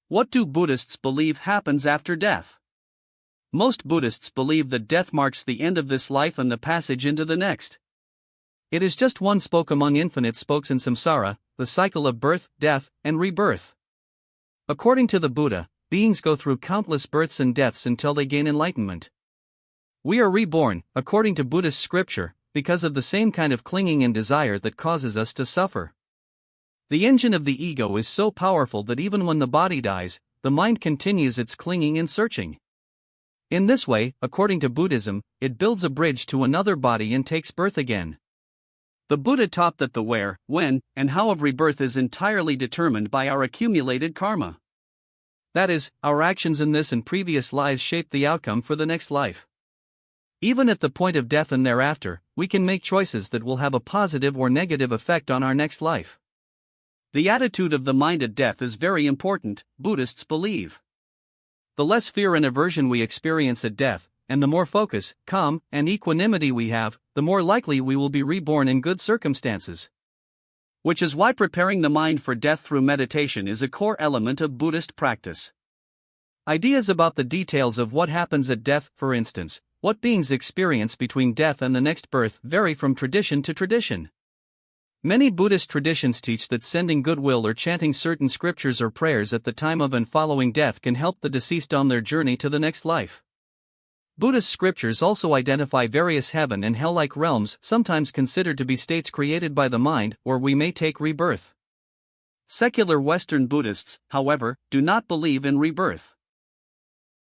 What do Buddhists believe happens after death? Most Buddhists believe that death marks the end of this life and the passage into the next. It is just one spoke among infinite spokes in samsara, the cycle of birth, death, and rebirth. According to the Buddha, beings go through countless births and deaths until they gain enlightenment. We are reborn, according to Buddhist scripture, because of the same kind of clinging and desire that causes us to suffer. The engine of the ego is so powerful that even when the body dies, the mind continues its clinging and searching. In this way, according to Buddhism, it builds a bridge to another body and takes birth again. The Buddha taught that the where, when, and how of rebirth is entirely determined by our accumulated karma. That is, our actions in this and previous lives shape the outcome for the next life. Even at the point of death and thereafter, we can make choices that will have a positive or negative effect on our next life. The attitude of the mind at death is very important, Buddhists believe. The less fear and aversion we experience at death, and the more focus, calm, and equanimity we have, the more likely we will be reborn in good circumstances. Which is why preparing the mind for death through meditation is a core element of Buddhist practice. Ideas about the details of what happens at death, for instance, what beings experience between death and the next birth, vary from tradition to tradition. Many Buddhist traditions teach that sending goodwill or chanting certain scriptures or prayers at the time of and following death can help the deceased on their journey to the next life. Buddhist scriptures also identify various heaven and hell-like realms, sometimes considered to be states created by the mind, or we may take rebirth. Secular Western Buddhists, however, do not believe in rebirth.